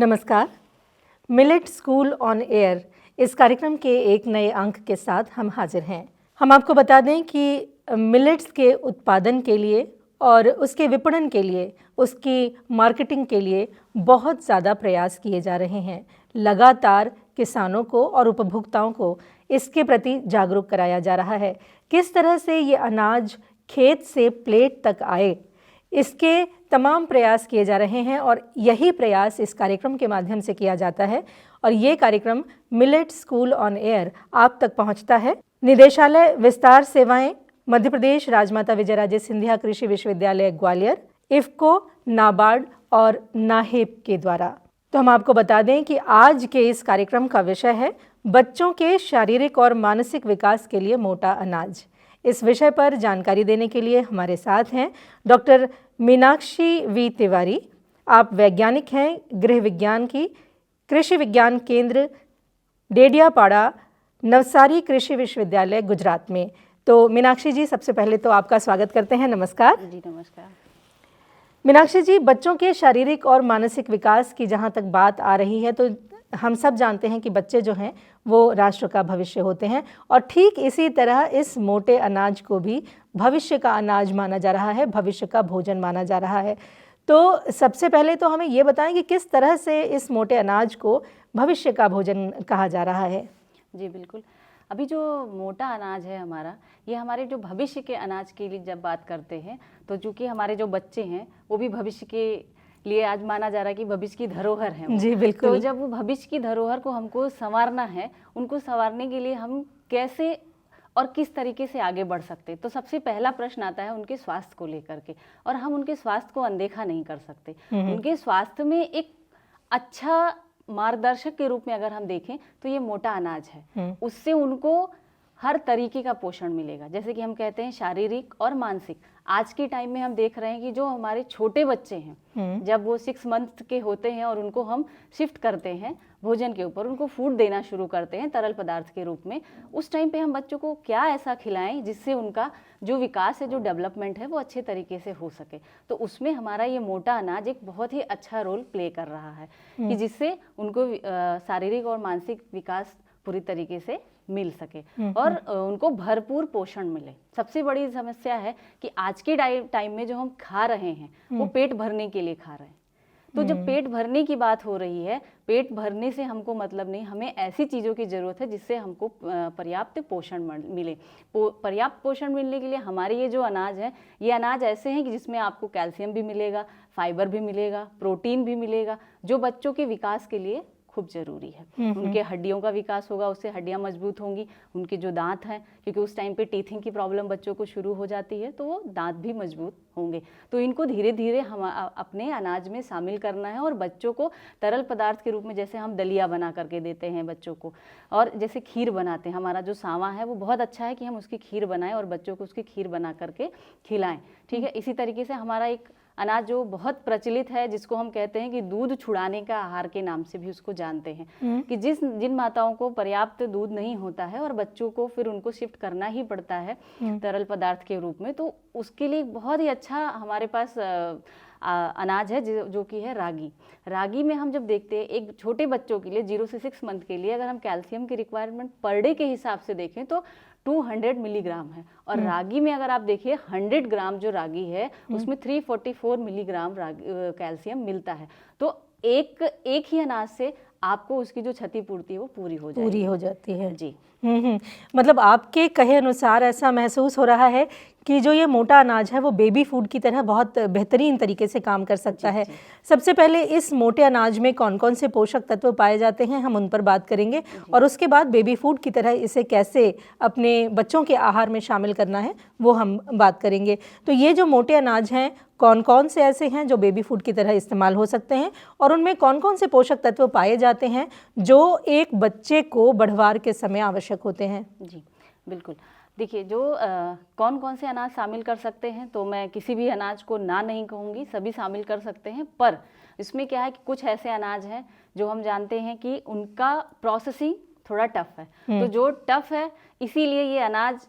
नमस्कार। Millet school on air इस कार्यक्रम के एक नए अंक के साथ हम हाजिर हैं। हम आपको बता दें कि मिलेट्स के उत्पादन के लिए और उसके विपणन के लिए, उसकी मार्केटिंग के लिए बहुत ज़्यादा प्रयास किए जा रहे हैं। लगातार किसानों को और उपभोक्ताओं को इसके प्रति जागरूक कराया जा रहा है। किस तरह से ये अनाज खेत से प्लेट तक आए, इसके तमाम प्रयास किए जा रहे हैं और यही प्रयास इस कार्यक्रम के माध्यम से किया जाता है। और ये कार्यक्रम मिलेट स्कूल ऑन एयर आप तक पहुंचता है निदेशालय विस्तार सेवाएं, मध्य प्रदेश राजमाता विजयराजे सिंधिया कृषि विश्वविद्यालय ग्वालियर, इफ्को, नाबार्ड और नाहेप के द्वारा। तो हम आपको बता दें कि आज के इस कार्यक्रम का विषय है बच्चों के शारीरिक और मानसिक विकास के लिए मोटा अनाज। इस विषय पर जानकारी देने के लिए हमारे साथ हैं डॉक्टर मीनाक्षी वी तिवारी। आप वैज्ञानिक हैं गृह विज्ञान की, कृषि विज्ञान केंद्र डेडियापाड़ा, नवसारी कृषि विश्वविद्यालय गुजरात में। तो मीनाक्षी जी, सबसे पहले तो आपका स्वागत करते हैं। नमस्कार जी। नमस्कार मीनाक्षी जी, बच्चों के शारीरिक और मानसिक विकास की जहाँ तक बात आ रही है तो हम सब जानते हैं कि बच्चे जो हैं वो राष्ट्र का भविष्य होते हैं और ठीक इसी तरह इस मोटे अनाज को भी भविष्य का अनाज माना जा रहा है, भविष्य का भोजन माना जा रहा है। तो सबसे पहले तो हमें ये बताएं कि किस तरह से इस मोटे अनाज को भविष्य का भोजन कहा जा रहा है। जी बिल्कुल। अभी जो मोटा अनाज है हमारा, ये हमारे जो भविष्य के अनाज के लिए जब बात करते हैं तो चूँकि हमारे जो बच्चे हैं वो भी भविष्य के लिए आज माना जा रहा है कि भविष्य की धरोहर है वो। जी बिल्कुल। तो जब वो भविष्य की धरोहर को हमको संवारना है, उनको संवारने के लिए हम कैसे और किस तरीके से आगे बढ़ सकते, तो सबसे पहला प्रश्न आता है उनके स्वास्थ्य को लेकर के। और हम उनके स्वास्थ्य को अनदेखा नहीं कर सकते। उनके स्वास्थ्य में एक अच्छा मार्गदर्शक के रूप में अगर हम देखें तो ये मोटा अनाज है। उससे उनको हर तरीके का पोषण मिलेगा। जैसे कि हम कहते हैं शारीरिक और मानसिक। आज के टाइम में हम देख रहे हैं कि जो हमारे छोटे बच्चे हैं, जब वो 6 मंथ के होते हैं और उनको हम शिफ्ट करते हैं भोजन के ऊपर, उनको फूड देना शुरू करते हैं तरल पदार्थ के रूप में, उस टाइम पे हम बच्चों को क्या ऐसा खिलाएं जिससे उनका जो विकास है, जो डेवलपमेंट है, वो अच्छे तरीके से हो सके। तो उसमें हमारा ये मोटा अनाज एक बहुत ही अच्छा रोल प्ले कर रहा है कि जिससे उनको शारीरिक और मानसिक विकास पूरी तरीके से मिल सके और उनको भरपूर पोषण मिले। सबसे बड़ी समस्या है कि आज के टाइम में जो हम खा रहे हैं वो पेट भरने के लिए खा रहे हैं। तो जब पेट भरने की बात हो रही है, पेट भरने से हमको मतलब नहीं, हमें ऐसी चीज़ों की ज़रूरत है जिससे हमको पर्याप्त पोषण मिले। पर्याप्त पोषण मिलने के लिए हमारे ये जो अनाज है, ये अनाज ऐसे हैं कि जिसमें आपको कैल्शियम भी मिलेगा, फाइबर भी मिलेगा, प्रोटीन भी मिलेगा, जो बच्चों के विकास के लिए खूब ज़रूरी है। उनके हड्डियों का विकास होगा, उससे हड्डियां मजबूत होंगी। उनके जो दांत हैं, क्योंकि उस टाइम पे टीथिंग की प्रॉब्लम बच्चों को शुरू हो जाती है, तो वो दांत भी मजबूत होंगे। तो इनको धीरे धीरे हम अपने अनाज में शामिल करना है और बच्चों को तरल पदार्थ के रूप में, जैसे हम दलिया बना करके देते हैं बच्चों को, और जैसे खीर बनाते हैं, हमारा जो सावा है वो बहुत अच्छा है कि हम उसकी खीर बनाएं और बच्चों को उसकी खीर बना करके खिलाएं। ठीक है। इसी तरीके से हमारा एक अनाज जो बहुत प्रचलित है, जिसको हम कहते हैं कि दूध छुड़ाने का आहार के नाम से भी उसको जानते हैं, कि जिन माताओं को पर्याप्त दूध नहीं होता है और बच्चों को फिर उनको शिफ्ट करना ही पड़ता है तरल पदार्थ के रूप में, तो उसके लिए बहुत ही अच्छा हमारे पास अनाज है जो कि है रागी। रागी में हम जब देखते हैं एक छोटे बच्चों के लिए 0 से 6 मंथ के लिए अगर हम कैल्शियम की रिक्वायरमेंट पर डे के हिसाब से देखें तो 200 मिलीग्राम है। और रागी में अगर आप देखिए 100 ग्राम जो रागी है उसमें 344 मिलीग्राम कैल्शियम मिलता है। तो एक ही अनाज से आपको उसकी जो क्षतिपूर्ति है वो पूरी हो जाती है। जी। मतलब आपके कहे अनुसार ऐसा महसूस हो रहा है कि जो ये मोटा अनाज है वो बेबी फूड की तरह बहुत बेहतरीन तरीके से काम कर सकता है। सबसे पहले इस मोटे अनाज में कौन कौन से पोषक तत्व पाए जाते हैं, हम उन पर बात करेंगे और उसके बाद बेबी फूड की तरह इसे कैसे अपने बच्चों के आहार में शामिल करना है वो हम बात करेंगे। तो ये जो मोटे अनाज हैं, कौन कौन से ऐसे हैं जो बेबी फूड की तरह इस्तेमाल हो सकते हैं और उनमें कौन कौन से पोषक तत्व पाए जाते हैं जो एक बच्चे को बढ़वार के समय आवश्यक होते हैं। जी बिल्कुल। देखिए, जो कौन कौन से अनाज शामिल कर सकते हैं, तो मैं किसी भी अनाज को ना नहीं कहूँगी, सभी शामिल कर सकते हैं। पर इसमें क्या है कि कुछ ऐसे अनाज हैं जो हम जानते हैं कि उनका प्रोसेसिंग थोड़ा टफ है। तो जो टफ है, इसीलिए ये अनाज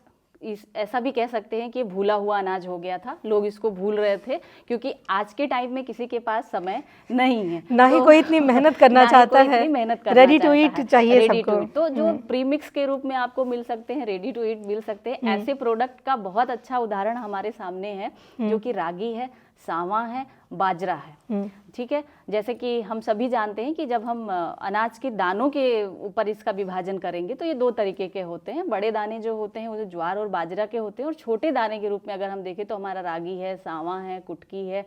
ऐसा भी कह सकते हैं कि ये भूला हुआ अनाज हो गया था, लोग इसको भूल रहे थे क्योंकि आज के टाइम में किसी के पास समय नहीं है, ना ही कोई इतनी मेहनत करना चाहता है, रेडी टू ईट चाहिए सबको। तो जो प्रीमिक्स के रूप में आपको मिल सकते हैं, रेडी टू ईट मिल सकते हैं, ऐसे प्रोडक्ट का बहुत अच्छा उदाहरण हमारे सामने है जो कि रागी है, सावा है, बाजरा है। ठीक है, जैसे कि हम सभी जानते हैं कि जब हम अनाज के दानों के ऊपर इसका विभाजन करेंगे तो ये दो तरीके के होते हैं। बड़े दाने जो होते हैं वो जो ज्वार और बाजरा के होते हैं, और छोटे दाने के रूप में अगर हम देखें तो हमारा रागी है, सावा है, कुटकी है।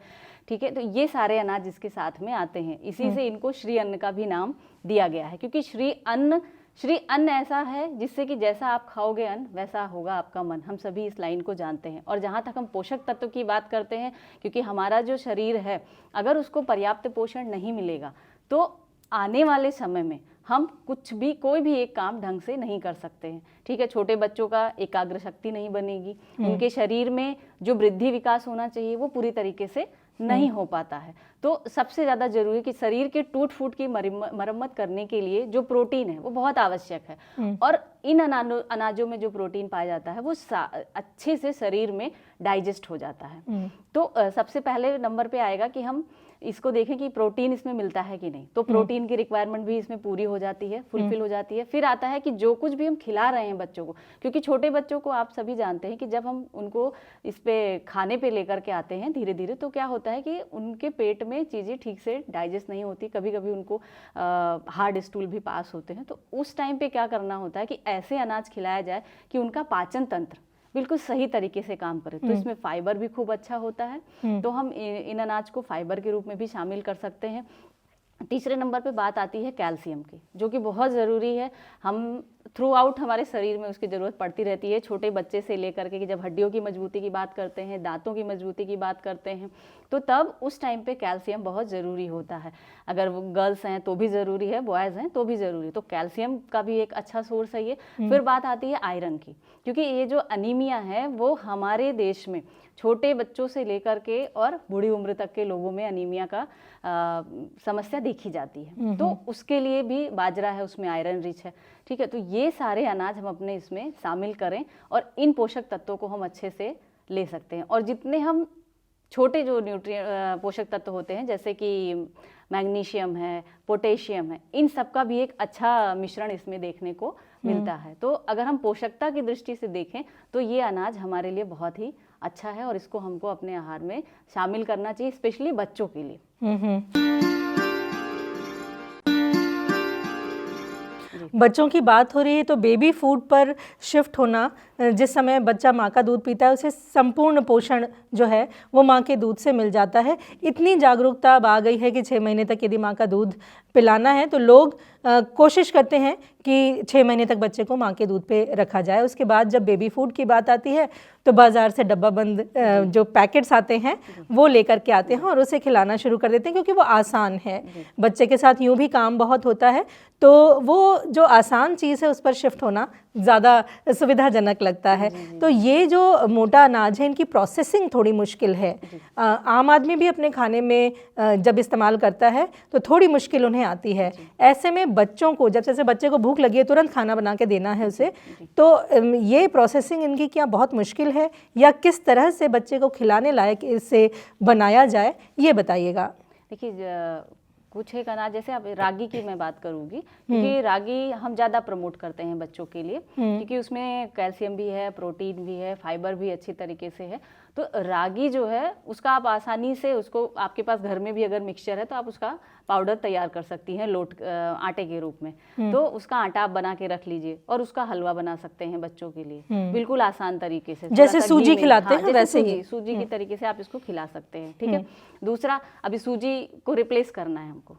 ठीक है, तो ये सारे अनाज इसके साथ में आते हैं, इसी से इनको श्री अन्न का भी नाम दिया गया है, क्योंकि श्री अन्न ऐसा है जिससे कि जैसा आप खाओगे अन्न वैसा होगा आपका मन। हम सभी इस लाइन को जानते हैं। और जहाँ तक हम पोषक तत्व की बात करते हैं, क्योंकि हमारा जो शरीर है अगर उसको पर्याप्त पोषण नहीं मिलेगा तो आने वाले समय में हम कोई भी एक काम ढंग से नहीं कर सकते हैं। ठीक है, छोटे बच्चों का एकाग्र शक्ति नहीं बनेगी, उनके शरीर में जो वृद्धि विकास होना चाहिए वो पूरी तरीके से नहीं हो पाता है। तो सबसे ज़्यादा जरूरी है कि शरीर के टूट फूट की मरम्मत करने के लिए जो प्रोटीन है वो बहुत आवश्यक है, और इन अनाजों में जो प्रोटीन पाया जाता है वो अच्छे से शरीर में डाइजेस्ट हो जाता है। तो सबसे पहले नंबर पे आएगा कि हम इसको देखें कि प्रोटीन इसमें मिलता है कि नहीं, तो प्रोटीन की रिक्वायरमेंट भी इसमें पूरी हो जाती है, फुलफिल हो जाती है। फिर आता है कि जो कुछ भी हम खिला रहे हैं बच्चों को, क्योंकि छोटे बच्चों को आप सभी जानते हैं कि जब हम उनको इस पे खाने पे लेकर के आते हैं धीरे धीरे, तो क्या होता है कि उनके पेट में चीज़ें ठीक से डाइजेस्ट नहीं होती, कभी कभी उनको हार्ड स्टूल भी पास होते हैं। तो उस टाइम पे क्या करना होता है कि ऐसे अनाज खिलाया जाए कि उनका पाचन तंत्र बिल्कुल सही तरीके से काम करे। तो इसमें फाइबर भी खूब अच्छा होता है, तो हम इन अनाज को फाइबर के रूप में भी शामिल कर सकते हैं। तीसरे नंबर पे बात आती है कैल्शियम की, जो कि बहुत ज़रूरी है। हम थ्रू आउट हमारे शरीर में उसकी ज़रूरत पड़ती रहती है, छोटे बच्चे से लेकर के कि जब हड्डियों की मजबूती की बात करते हैं, दांतों की मजबूती की बात करते हैं, तो तब उस टाइम पे कैल्शियम बहुत ज़रूरी होता है। अगर वो गर्ल्स हैं तो भी ज़रूरी है, बॉयज़ हैं तो भी ज़रूरी है, तो कैल्शियम का भी एक अच्छा सोर्स है ये। फिर बात आती है आयरन की, क्योंकि ये जो अनीमिया है वो हमारे देश में छोटे बच्चों से लेकर के और बूढ़ी उम्र तक के लोगों में अनीमिया का समस्या देखी जाती है। तो उसके लिए भी बाजरा है, उसमें आयरन रिच है। ठीक है, तो ये सारे अनाज हम अपने इसमें शामिल करें और इन पोषक तत्वों को हम अच्छे से ले सकते हैं। और जितने हम छोटे जो पोषक तत्व होते हैं, जैसे कि मैग्नीशियम है, पोटेशियम है, इन सब का भी एक अच्छा मिश्रण इसमें देखने को मिलता है। तो अगर हम पोषकता की दृष्टि से देखें तो ये अनाज हमारे लिए बहुत ही अच्छा है और इसको हमको अपने आहार में शामिल करना चाहिए, स्पेशली बच्चों के लिए। बच्चों की बात हो रही है तो बेबी फूड पर शिफ्ट होना, जिस समय बच्चा माँ का दूध पीता है उसे संपूर्ण पोषण जो है वो माँ के दूध से मिल जाता है। इतनी जागरूकता अब आ गई है कि 6 महीने तक यदि माँ का दूध पिलाना है तो लोग कोशिश करते हैं कि 6 महीने तक बच्चे को माँ के दूध पे रखा जाए। उसके बाद जब बेबी फूड की बात आती है तो बाज़ार से डब्बा बंद जो पैकेट्स आते हैं वो लेकर के आते हैं और उसे खिलाना शुरू कर देते हैं, क्योंकि वो आसान है। बच्चे के साथ यूँ भी काम बहुत होता है, तो वो जो आसान चीज़ है उस पर शिफ्ट होना ज़्यादा सुविधाजनक लगता है। तो ये जो मोटा अनाज है इनकी प्रोसेसिंग थोड़ी मुश्किल है। आम आदमी भी अपने खाने में जब इस्तेमाल करता है तो थोड़ी मुश्किल उन्हें आती है। ऐसे में बच्चों को, जब जैसे बच्चे को भूख लगी है तुरंत खाना बना के देना है उसे, तो ये प्रोसेसिंग इनकी क्या बहुत मुश्किल है, या किस तरह से बच्चे को खिलाने लायक इसे बनाया जाए, ये बताइएगा। देखिए, कुछ एक अनाज, जैसे अब रागी की मैं बात करूंगी, क्योंकि रागी हम ज़्यादा प्रमोट करते हैं बच्चों के लिए, क्योंकि उसमें कैल्शियम भी है, प्रोटीन भी है, फाइबर भी अच्छी तरीके से है। तो रागी जो है उसका आप आसानी से, उसको आपके पास घर में भी अगर मिक्सचर है तो आप उसका पाउडर तैयार कर सकती हैं आटे के रूप में। तो उसका आटा आप बना के रख लीजिए और उसका हलवा बना सकते हैं बच्चों के लिए, बिल्कुल आसान तरीके से, जैसे सूजी खिलाते हैं वैसे ही सूजी की तरीके से आप इसको खिला सकते हैं। ठीक है, दूसरा, अभी सूजी को रिप्लेस करना है हमको,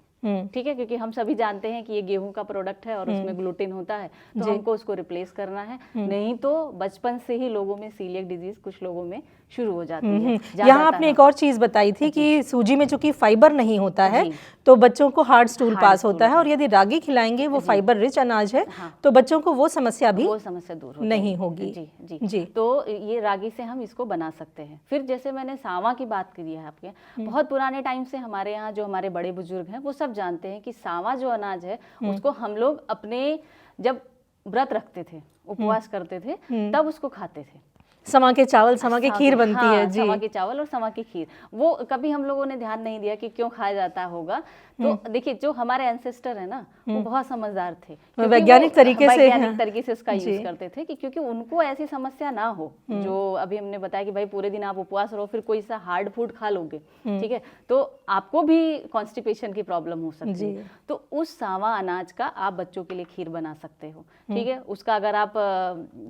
ठीक है, क्योंकि हम सभी जानते हैं कि ये गेहूं का प्रोडक्ट है और उसमें ग्लूटेन होता है, तो हमको उसको रिप्लेस करना है। नहीं तो बचपन से ही लोगों में सीलिएक डिजीज कुछ लोगों में शुरू हो जाती है। यहाँ आपने एक और चीज़ बताई थी कि सूजी में चूंकि फाइबर नहीं होता है तो बच्चों को हार्ड स्टूल पास होता है, और यदि रागी खिलाएंगे, वो फाइबर रिच अनाज है, तो बच्चों को वो समस्या दूर नहीं होगी। जी। तो ये रागी से हम इसको बना सकते हैं। फिर जैसे मैंने सावा की बात करी है आपके, बहुत पुराने टाइम से हमारे यहाँ जो हमारे बड़े बुजुर्ग हैं वो सब जानते हैं कि सावा जो अनाज है उसको हम लोग अपने जब व्रत रखते थे, उपवास करते थे, तब उसको खाते थे। समा के चावल, समा की खीर बनती है जी। समा के चावल और समा की खीर, वो कभी हम लोगों ने ध्यान नहीं दिया कि क्यों खाया जाता होगा। तो देखिए जो हमारे एंसेस्टर है ना, वो बहुत समझदार थे, वैज्ञानिक तरीके से उसका यूज करते थे कि क्योंकि उनको ऐसी समस्या ना हो। जो अभी हमने बताया कि भाई पूरे दिन आप उपवास रहो, फिर कोई सा हार्ड फूड खा लोगे, ठीक है, तो आपको भी कॉन्स्टिपेशन की प्रॉब्लम हो सकती है। तो उस सावा अनाज का आप बच्चों के लिए खीर बना सकते हो, ठीक है। उसका अगर आप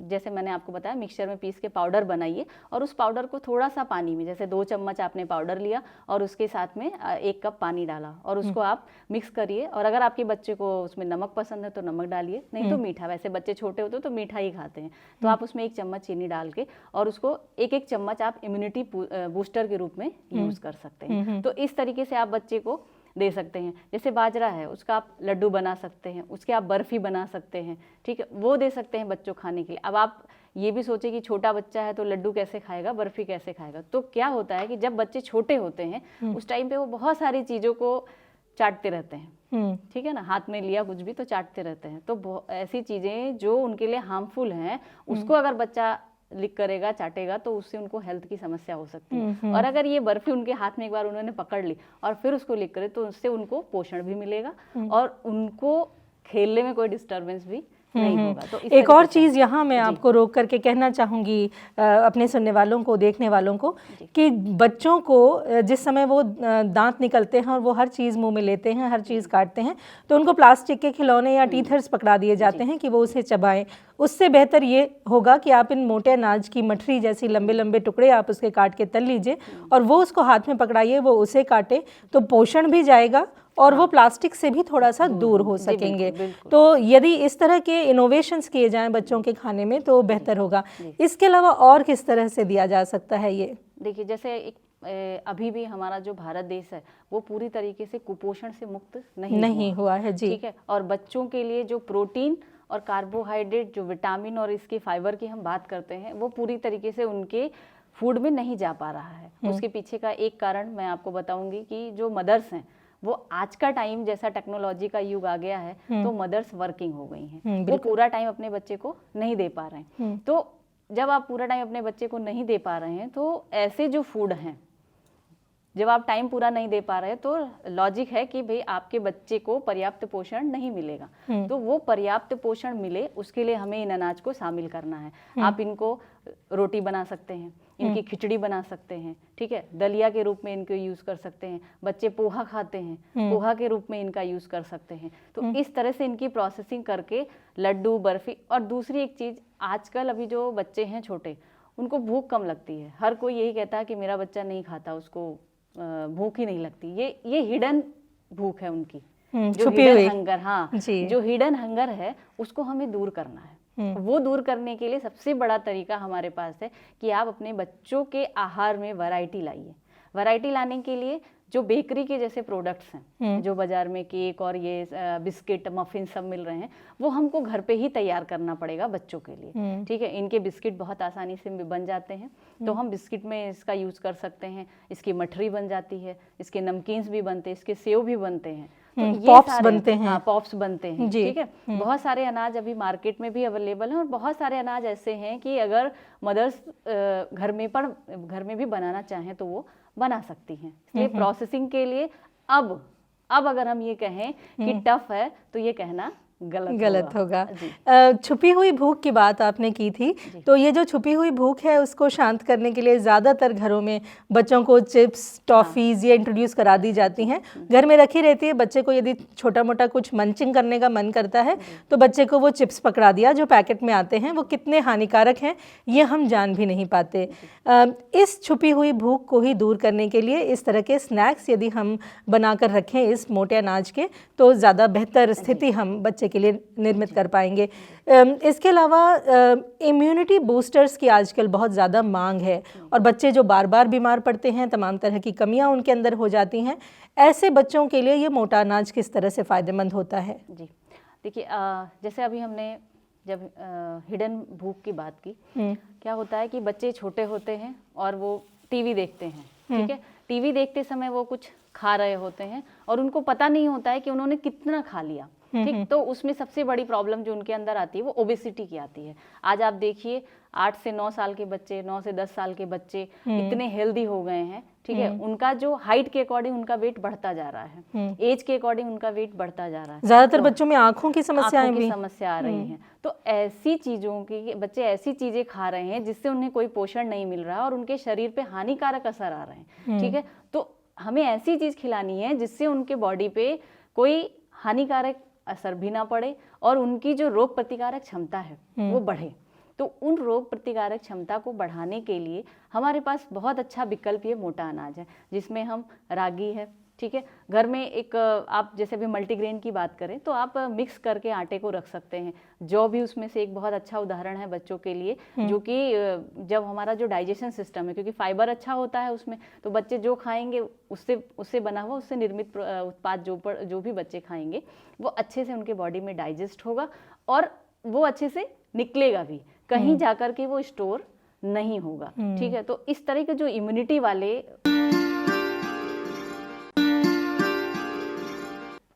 जैसे मैंने आपको बताया मिक्सचर में पीस के पाउडर बनाइए, और उस पाउडर को थोड़ा सा पानी में, जैसे 2 चम्मच आपने पाउडर लिया और उसके साथ में 1 कप पानी डाला, और उसको आप मिक्स करिए। और अगर आपके बच्चे को उसमें नमक पसंद है तो नमक डालिए, नहीं तो मीठा, वैसे बच्चे छोटे होते तो मीठा ही खाते हैं, तो आप उसमें 1 चम्मच चीनी डाल के, और उसको 1-1 चम्मच आप इम्यूनिटी बूस्टर के रूप में यूज कर सकते हैं। तो इस तरीके से आप बच्चे को दे सकते हैं। जैसे बाजरा है, उसका आप लड्डू बना सकते हैं, उसके आप बर्फी बना सकते हैं, ठीक है, वो दे सकते हैं बच्चों खाने के लिए। अब आप ये भी सोचे कि छोटा बच्चा है तो लड्डू कैसे खाएगा, बर्फी कैसे खाएगा। तो क्या होता है कि जब बच्चे छोटे होते हैं उस टाइम पे वो बहुत सारी चीज़ों को चाटते रहते हैं, ठीक है ना, हाथ में लिया कुछ भी तो चाटते रहते हैं। तो ऐसी चीज़ें जो उनके लिए हार्मफुल हैं, उसको अगर बच्चा लिक करेगा, चाटेगा, तो उससे उनको हेल्थ की समस्या हो सकती है। और अगर ये बर्फी उनके हाथ में एक बार उन्होंने पकड़ ली और फिर उसको लिक करे, तो उससे उनको पोषण भी मिलेगा और उनको खेलने में कोई डिस्टर्बेंस भी नहीं होगा। तो एक और चीज़ यहाँ मैं आपको रोक करके कहना चाहूँगी अपने सुनने वालों को, देखने वालों को, कि बच्चों को जिस समय वो दांत निकलते हैं और वो हर चीज़ मुंह में लेते हैं, हर चीज़ काटते हैं, तो उनको प्लास्टिक के खिलौने या टीथर्स पकड़ा दिए जाते हैं कि वो उसे चबाएं। उससे बेहतर ये होगा कि आप इन मोटे अनाज की मठरी जैसी लंबे लंबे टुकड़े आप उसके काट के तल लीजिए और वो उसको हाथ में पकड़ाइए, वो उसे काटे, तो पोषण भी जाएगा और वो प्लास्टिक से भी थोड़ा सा दूर हो सकेंगे। तो यदि इस तरह के इनोवेशंस किए जाएं बच्चों के खाने में तो बेहतर होगा। इसके अलावा और किस तरह से दिया जा सकता है ये? देखिए जैसे अभी भी हमारा जो भारत देश है वो पूरी तरीके से कुपोषण से मुक्त नहीं हुआ है जी, ठीक है। और बच्चों के लिए जो प्रोटीन और कार्बोहाइड्रेट, जो विटामिन और इसके फाइबर की हम बात करते हैं, वो पूरी तरीके से उनके फूड में नहीं जा पा रहा है। उसके पीछे का एक कारण मैं आपको बताऊंगी कि जो मदर्स हैं वो आज का टाइम जैसा टेक्नोलॉजी का युग आ गया है, तो मदर्स वर्किंग हो गई हैं, वो पूरा टाइम अपने बच्चे को नहीं दे पा रहे हैं। तो जब आप पूरा टाइम अपने बच्चे को नहीं दे पा रहे हैं, तो ऐसे जो फूड हैं, जब आप टाइम पूरा नहीं दे पा रहे तो लॉजिक है कि भाई आपके बच्चे को पर्याप्त पोषण नहीं मिलेगा। तो वो पर्याप्त पोषण मिले उसके लिए हमें इन अनाज को शामिल करना है। आप इनको रोटी बना सकते हैं, इनकी खिचड़ी बना सकते हैं, ठीक है, दलिया के रूप में इनको यूज कर सकते हैं। बच्चे पोहा खाते हैं, पोहा के रूप में इनका यूज कर सकते हैं। तो इस तरह से इनकी प्रोसेसिंग करके लड्डू, बर्फी। और दूसरी एक चीज, आजकल अभी जो बच्चे हैं छोटे, उनको भूख कम लगती है। हर कोई यही कहता है कि मेरा बच्चा नहीं खाता, उसको भूख ही नहीं लगती। ये हिडन भूख है उनकी, जो हिडन हंगर, हाँ, जो हिडन हंगर है उसको हमें दूर करना है। वो दूर करने के लिए सबसे बड़ा तरीका हमारे पास है कि आप अपने बच्चों के आहार में वैरायटी लाइए। वैरायटी लाने के लिए जो बेकरी के जैसे प्रोडक्ट्स हैं, जो बाजार में केक और ये बिस्किट, मफिन सब मिल रहे हैं, वो हमको घर पे ही तैयार करना पड़ेगा बच्चों के लिए, ठीक है। इनके बिस्किट बहुत आसानी से बन जाते हैं, तो हम बिस्किट में इसका यूज कर सकते हैं। इसकी मठरी बन जाती है, इसके नमकीन्स भी बनते हैं, इसके सेव भी बनते हैं, तो पॉप्स बनते हैं। हाँ, पॉप्स बनते हैं, ठीक है। बहुत सारे अनाज अभी मार्केट में भी अवेलेबल हैं, और बहुत सारे अनाज ऐसे हैं कि अगर मदर्स घर में भी बनाना चाहें तो वो बना सकती हैं। इसलिए प्रोसेसिंग के लिए अब अगर हम ये कहें कि टफ है, तो ये कहना गलत होगा। छुपी हुई भूख की बात आपने की थी, तो ये जो छुपी हुई भूख है उसको शांत करने के लिए ज़्यादातर घरों में बच्चों को चिप्स, टॉफ़ीज़ ये इंट्रोड्यूस करा दी जाती हैं, घर में रखी रहती है। बच्चे को यदि छोटा मोटा कुछ मंचिंग करने का मन करता है तो बच्चे को वो चिप्स पकड़ा दिया जो पैकेट में आते हैं। वो कितने हानिकारक हैं ये हम जान भी नहीं पाते। इस छुपी हुई भूख को ही दूर करने के लिए इस तरह के स्नैक्स यदि हम बनाकर रखें इस मोटे अनाज के, तो ज़्यादा बेहतर स्थिति हम बच्चे के लिए निर्मित कर पाएंगे। इसके अलावा इम्यूनिटी बूस्टर्स की आजकल बहुत ज़्यादा मांग है, और बच्चे जो बार बार बीमार पड़ते हैं, तमाम तरह की कमियां उनके अंदर हो जाती हैं, ऐसे बच्चों के लिए ये मोटा अनाज किस तरह से फ़ायदेमंद होता है? जी देखिए, जैसे अभी हमने जब हिडन भूख की बात की, क्या होता है कि बच्चे छोटे होते हैं और वो टीवी देखते हैं, ठीक है। टीवी देखते समय वो कुछ खा रहे होते हैं और उनको पता नहीं होता है कि उन्होंने कितना खा लिया। ठीक, तो उसमें सबसे बड़ी प्रॉब्लम जो उनके अंदर आती है वो ओबेसिटी की आती है। आज आप देखिए 8 से 9 साल के बच्चे, 9 से 10 साल के बच्चे इतने हेल्दी हो गए हैं। ठीक है, उनका जो हाइट के अकॉर्डिंग उनका वेट बढ़ता जा रहा है, एज के अकॉर्डिंग उनका वेट बढ़ता जा रहा है। ज्यादातर बच्चों में आंखों की समस्याएं भी समस्या आ रही हैं। तो ऐसी चीजों की बच्चे ऐसी चीजें खा रहे हैं जिससे उन्हें कोई पोषण नहीं मिल रहा और उनके शरीर पे हानिकारक असर आ रहे हैं। ठीक है, तो हमें ऐसी चीज खिलानी है जिससे उनके बॉडी पे कोई हानिकारक असर भी ना पड़े और उनकी जो रोग प्रतिकारक क्षमता है वो बढ़े। तो उन रोग प्रतिकारक क्षमता को बढ़ाने के लिए हमारे पास बहुत अच्छा विकल्प ये मोटा अनाज है, जिसमें हम रागी है। ठीक है, घर में एक आप जैसे भी मल्टीग्रेन की बात करें तो आप मिक्स करके आटे को रख सकते हैं। जौ भी उसमें से एक बहुत अच्छा उदाहरण है बच्चों के लिए, जो कि जब हमारा जो डाइजेशन सिस्टम है, क्योंकि फाइबर अच्छा होता है उसमें, तो बच्चे जो खाएंगे उससे बना हुआ, उससे निर्मित उत्पाद जो भी बच्चे खाएंगे वो अच्छे से उनके बॉडी में डाइजेस्ट होगा और वो अच्छे से निकलेगा भी, कहीं जाकर के वो स्टोर नहीं होगा। ठीक है, तो इस तरह के जो इम्यूनिटी वाले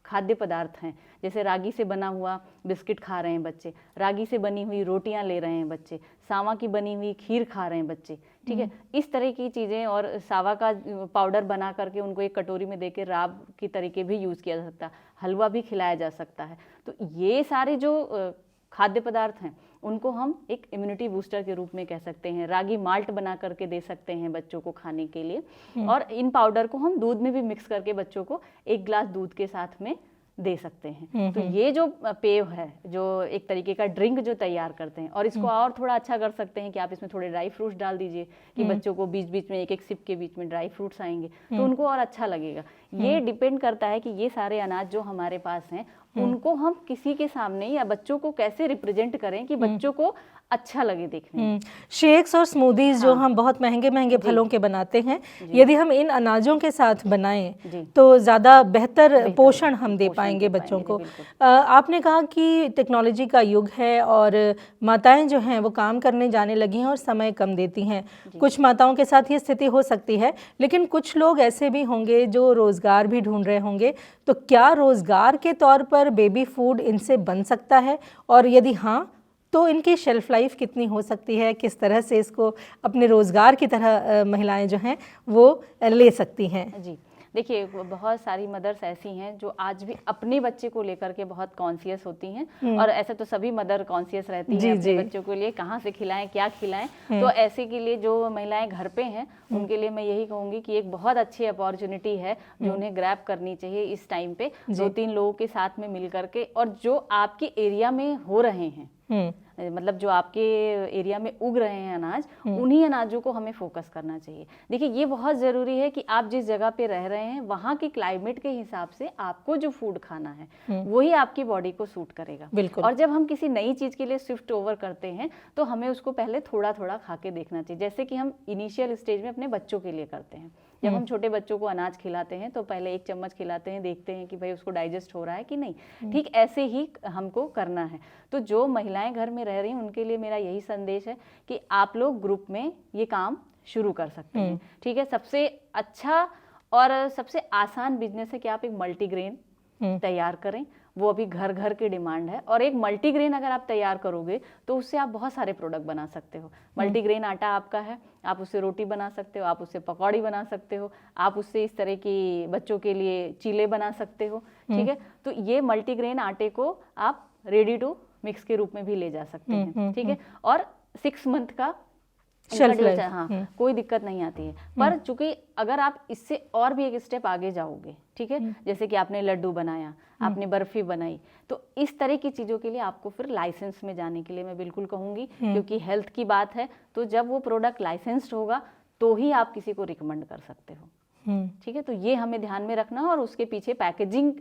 खाद्य पदार्थ हैं, जैसे रागी से बना हुआ बिस्किट खा रहे हैं बच्चे, रागी से बनी हुई रोटियां ले रहे हैं बच्चे, सावा की बनी हुई खीर खा रहे हैं बच्चे। ठीक है, इस तरह की चीज़ें, और सावा का पाउडर बना करके उनको एक कटोरी में देके राब की तरीके भी यूज़ किया जा सकता है, हलवा भी खिलाया जा सकता है। तो ये सारे जो खाद्य पदार्थ हैं उनको हम एक इम्यूनिटी बूस्टर के रूप में कह सकते हैं। रागी माल्ट बना करके दे सकते हैं बच्चों को खाने के लिए, और इन पाउडर को हम दूध में भी मिक्स करके बच्चों को 1 गिलास दूध के साथ में दे सकते हैं। तो ये जो पेय है, जो एक तरीके का ड्रिंक जो तैयार करते हैं, और इसको और थोड़ा अच्छा कर सकते हैं कि आप इसमें थोड़े ड्राई फ्रूट्स डाल दीजिए कि बच्चों को बीच बीच में एक सिप के बीच में ड्राई फ्रूट्स आएंगे तो उनको और अच्छा लगेगा। ये डिपेंड करता है कि ये सारे अनाज जो हमारे पास हैं उनको हम किसी के सामने या बच्चों को कैसे रिप्रेजेंट करें कि बच्चों को अच्छा लगे देखने में। शेक्स और स्मूदीज जो हम बहुत महंगे महंगे फलों के बनाते हैं, यदि हम इन अनाजों के साथ बनाएं तो ज़्यादा बेहतर पोषण हम दे पाएंगे बच्चों को। आपने कहा कि टेक्नोलॉजी का युग है और माताएं जो हैं वो काम करने जाने लगी हैं और समय कम देती हैं। कुछ माताओं के साथ ये स्थिति हो सकती है, लेकिन कुछ लोग ऐसे भी होंगे जो रोज़गार भी ढूंढ रहे होंगे। तो क्या रोज़गार के तौर पर बेबी फूड इनसे बन सकता है, और यदि हाँ तो इनकी शेल्फ लाइफ कितनी हो सकती है? किस तरह से इसको अपने रोज़गार की तरह महिलाएं जो हैं वो ले सकती हैं? जी देखिए, बहुत सारी मदर्स ऐसी हैं जो आज भी अपने बच्चे को लेकर के बहुत कॉन्शियस होती हैं, और ऐसे तो सभी मदर कॉन्शियस रहती हैं अपने बच्चों के लिए, कहाँ से खिलाएं, क्या खिलाएं। तो ऐसे के लिए जो महिलाएं घर पे हैं उनके लिए मैं यही कहूँगी कि एक बहुत अच्छी अपॉर्चुनिटी है जो उन्हें ग्रैब करनी चाहिए इस टाइम पे, 2-3 लोगों के साथ में मिल करके, और जो आपके एरिया में हो रहे हैं, मतलब जो आपके एरिया में उग रहे हैं अनाज, उन्हीं अनाजों को हमें फोकस करना चाहिए। देखिए, ये बहुत ज़रूरी है कि आप जिस जगह पे रह रहे हैं वहाँ के क्लाइमेट के हिसाब से आपको जो फूड खाना है वही आपकी बॉडी को सूट करेगा। और जब हम किसी नई चीज़ के लिए शिफ्ट ओवर करते हैं तो हमें उसको पहले थोड़ा थोड़ा खा के देखना चाहिए, जैसे कि हम इनिशियल स्टेज में अपने बच्चों के लिए करते हैं। जब हम छोटे बच्चों को अनाज खिलाते हैं तो पहले 1 चम्मच खिलाते हैं, देखते हैं कि भाई उसको डाइजेस्ट हो रहा है कि नहीं। ठीक ऐसे ही हमको करना है। तो जो महिलाएं घर में रह रही हैं उनके लिए मेरा यही संदेश है कि आप लोग ग्रुप में ये काम शुरू कर सकते हैं। ठीक है, सबसे अच्छा और सबसे आसान बिजनेस है कि आप एक मल्टीग्रेन तैयार करें। वो अभी घर घर की डिमांड है, और एक मल्टीग्रेन अगर आप तैयार करोगे तो उससे आप बहुत सारे प्रोडक्ट बना सकते हो। मल्टीग्रेन आटा आपका है, आप उससे रोटी बना सकते हो, आप उससे पकौड़ी बना सकते हो, आप उससे इस तरह की बच्चों के लिए चीले बना सकते हो। ठीक है, तो ये मल्टीग्रेन आटे को आप रेडी टू मिक्स के रूप में भी ले जा सकते हैं। ठीक है, और 6 मंथ का शेल्फ लाइफ, हाँ, कोई दिक्कत नहीं आती है। पर चूंकि अगर आप इससे और भी एक स्टेप आगे जाओगे, ठीक है, जैसे कि आपने लड्डू बनाया, आपने बर्फी बनाई, तो इस तरह की चीज़ों के लिए आपको फिर लाइसेंस में जाने के लिए मैं बिल्कुल कहूँगी, क्योंकि हेल्थ की बात है। तो जब वो प्रोडक्ट लाइसेंस्ड होगा तो ही आप किसी को रिकमेंड कर सकते हो। ठीक है, तो ये हमें ध्यान में रखना, और उसके पीछे पैकेजिंग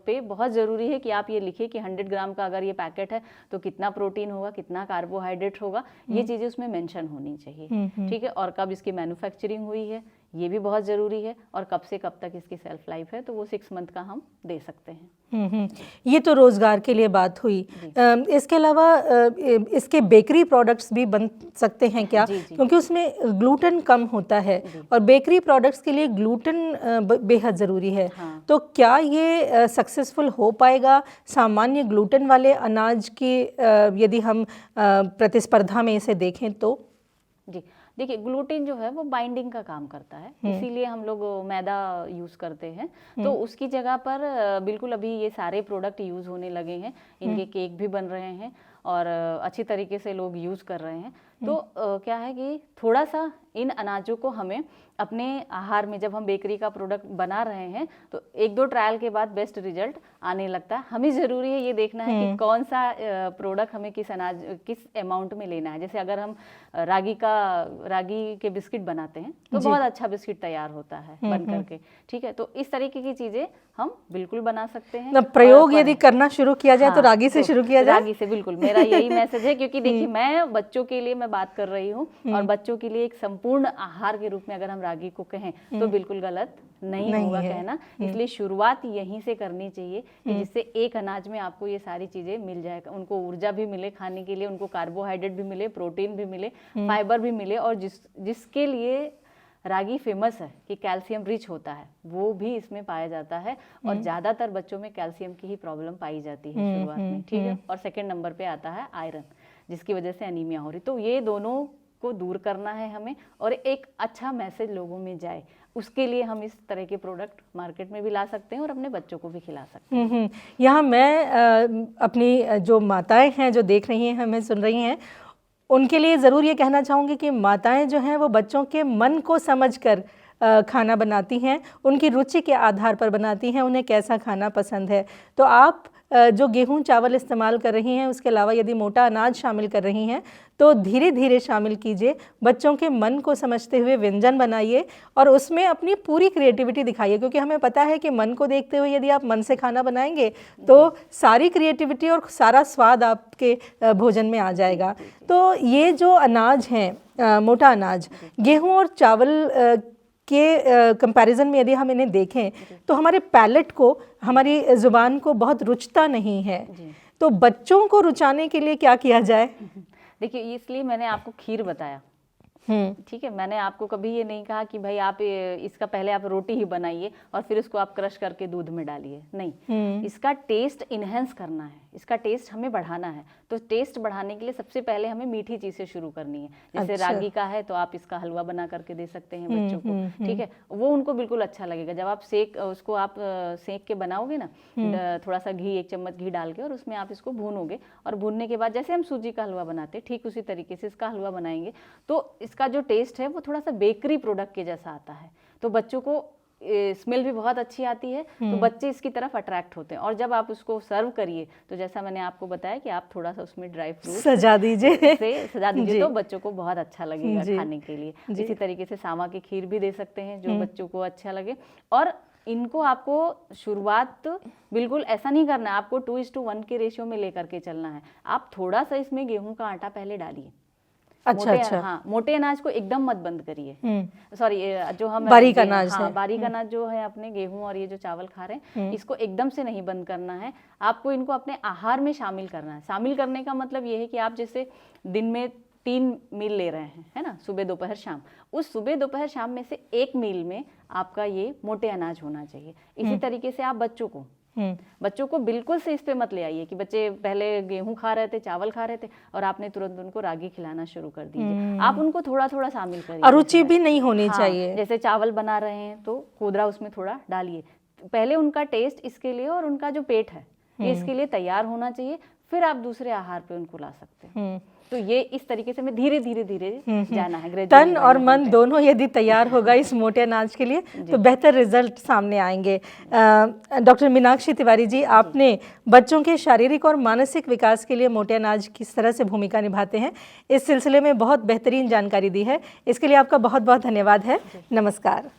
पे बहुत ज़रूरी है कि आप ये लिखिए कि 100 ग्राम का अगर ये पैकेट है तो कितना प्रोटीन होगा, कितना कार्बोहाइड्रेट होगा, ये चीज़ें उसमें मेंशन होनी चाहिए। ठीक है, और कब इसकी मैन्युफैक्चरिंग हुई है ये भी बहुत ज़रूरी है। और कब से कब तक इसकी सेल्फ लाइफ है, तो वो 6 मंथ का हम दे सकते हैं। ये तो रोज़गार के लिए बात हुई। इसके अलावा इसके बेकरी प्रोडक्ट्स भी बन सकते हैं क्या? क्योंकि उसमें ग्लूटेन कम होता है और बेकरी प्रोडक्ट्स के लिए ग्लूटेन बेहद ज़रूरी है। हाँ। तो क्या ये सक्सेसफुल हो पाएगा सामान्य ग्लूटेन वाले अनाज की यदि हम प्रतिस्पर्धा में इसे देखें तो? जी, देखिए ग्लूटेन जो है वो बाइंडिंग का काम करता है, इसीलिए हम लोग मैदा यूज़ करते हैं। तो उसकी जगह पर बिल्कुल अभी ये सारे प्रोडक्ट यूज़ होने लगे हैं, इनके केक भी बन रहे हैं और अच्छी तरीके से लोग यूज़ कर रहे हैं। तो क्या है कि थोड़ा सा इन अनाजों को हमें अपने आहार में, जब हम बेकरी का प्रोडक्ट बना रहे हैं तो 1-2 ट्रायल के बाद बेस्ट रिजल्ट आने लगता है। हमें ज़रूरी है ये देखना है कि कौन सा प्रोडक्ट हमें किस अमाउंट में लेना है। जैसे अगर हम रागी के बिस्किट बनाते हैं तो बहुत अच्छा बिस्किट तैयार होता है बन करके, ठीक है। तो इस तरीके की चीज़ें हम बिल्कुल बना सकते हैं। प्रयोग यदि करना शुरू किया जाए तो रागी से शुरू किया जाए। रागी से बिल्कुल, मेरा यही मैसेज है, क्योंकि देखिए मैं बच्चों के लिए मैं बात कर रही हूँ और बच्चों के लिए एक संपूर्ण आहार के रूप में अगर हम रागी को कहें तो बिल्कुल गलत नहीं होगा कहना। इसलिए शुरुआत यहीं से करनी चाहिए कि जिससे एक अनाज में आपको ये सारी चीजें मिल जाए, उनको ऊर्जा भी मिले खाने के लिए, उनको कार्बोहाइड्रेट भी मिले, प्रोटीन भी मिले, फाइबर भी मिले, और जिसके लिए रागी फेमस है कि कैल्शियम रिच होता है, वो भी इसमें पाया जाता है। और ज़्यादातर बच्चों में कैल्शियम की ही प्रॉब्लम पाई जाती है शुरुआत में, ठीक है। और सेकंड नंबर पे आता है आयरन, जिसकी वजह से एनीमिया हो रही। तो ये दोनों को दूर करना है हमें और एक अच्छा मैसेज लोगों में जाए, उसके लिए हम इस तरह के प्रोडक्ट मार्केट में भी ला सकते हैं और अपने बच्चों को भी खिला सकते हैं। यहाँ मैं अपनी जो माताएं हैं जो देख रही हैं, हमें सुन रही हैं, उनके लिए ज़रूर ये कहना चाहूँगी कि माताएं जो हैं वो बच्चों के मन को समझकर खाना बनाती हैं, उनकी रुचि के आधार पर बनाती हैं, उन्हें कैसा खाना पसंद है। तो आप जो गेहूं चावल इस्तेमाल कर रही हैं, उसके अलावा यदि मोटा अनाज शामिल कर रही हैं तो धीरे धीरे शामिल कीजिए, बच्चों के मन को समझते हुए व्यंजन बनाइए और उसमें अपनी पूरी क्रिएटिविटी दिखाइए, क्योंकि हमें पता है कि मन को देखते हुए यदि आप मन से खाना बनाएंगे तो सारी क्रिएटिविटी और सारा स्वाद आपके भोजन में आ जाएगा। तो ये जो अनाज हैं, मोटा अनाज, गेहूँ और चावल के कंपैरिजन में यदि हम इन्हें देखें तो हमारे पैलेट को, हमारी ज़ुबान को बहुत रुचता नहीं है। तो बच्चों को रुचाने के लिए क्या किया जाए? देखिए, इसलिए मैंने आपको खीर बताया, ठीक है। मैंने आपको कभी ये नहीं कहा कि भाई आप इसका पहले आप रोटी ही बनाइए और फिर इसको आप क्रश करके दूध में डालिए, नहीं। इसका टेस्ट इनहेंस करना है, इसका टेस्ट हमें बढ़ाना है। तो टेस्ट बढ़ाने के लिए सबसे पहले हमें मीठी चीज से शुरू करनी है। जैसे रागी का है तो आप इसका हलवा बना करके दे सकते हैं बच्चों को, ठीक है। वो उनको बिल्कुल अच्छा लगेगा। जब आप उसको आप सेक के बनाओगे ना, थोड़ा सा घी, 1 चम्मच घी डाल के, और उसमें आप इसको भूनोगे, और भूनने के बाद जैसे हम सूजी का हलवा बनाते हैं ठीक उसी तरीके से इसका हलवा बनाएंगे, तो इसका जो टेस्ट है वो थोड़ा सा बेकरी प्रोडक्ट के जैसा आता है। तो बच्चों को स्मेल भी बहुत अच्छी आती है, तो बच्चे इसकी तरफ अट्रैक्ट होते हैं। और जब आप उसको सर्व करिए तो जैसा मैंने आपको बताया कि आप थोड़ा सा उसमें ड्राई फ्रूट सजा दीजिए तो बच्चों को बहुत अच्छा लगेगा खाने के लिए। इसी तरीके से सावा की खीर भी दे सकते हैं जो बच्चों को अच्छा लगे। और इनको आपको शुरुआत बिल्कुल ऐसा नहीं करना है, आपको 2:1 के रेशियो में लेकर के चलना है। आप थोड़ा सा इसमें गेहूं का आटा पहले डालिए। अच्छा। हाँ, मोटे अनाज को एकदम मत बंद करिए, सॉरी, जो हम बारीक अनाज है, बारीक अनाज जो है अपने गेहूं और ये जो चावल खा रहे हैं, इसको एकदम से नहीं बंद करना है। आपको इनको अपने आहार में शामिल करना है। शामिल करने का मतलब ये है कि आप जैसे दिन में 3 मील ले रहे हैं, है ना, सुबह दोपहर शाम, उस सुबह दोपहर शाम में से 1 मील में आपका ये मोटे अनाज होना चाहिए। इसी तरीके से आप बच्चों को बिल्कुल से इस पे मत ले आइए कि बच्चे पहले गेहूं खा रहे थे, चावल खा रहे थे और आपने तुरंत उनको रागी खिलाना शुरू कर दीजिए। आप उनको थोड़ा थोड़ा शामिल करिए। अरुचि भी नहीं होनी चाहिए। जैसे चावल बना रहे हैं तो कोदरा उसमें थोड़ा डालिए। पहले उनका टेस्ट इसके लिए और उनका जो पेट है ये इसके लिए तैयार होना चाहिए, फिर आप दूसरे आहार पे उनको ला सकते हैं। तो ये इस तरीके से मैं धीरे धीरे जाना है। तन और मन दोनों यदि तैयार होगा इस मोटे अनाज के लिए तो बेहतर रिजल्ट सामने आएंगे। डॉक्टर मीनाक्षी तिवारी जी, आपने बच्चों के शारीरिक और मानसिक विकास के लिए मोटे अनाज किस तरह से भूमिका निभाते हैं, इस सिलसिले में बहुत बेहतरीन जानकारी दी है। इसके लिए आपका बहुत बहुत धन्यवाद है। नमस्कार।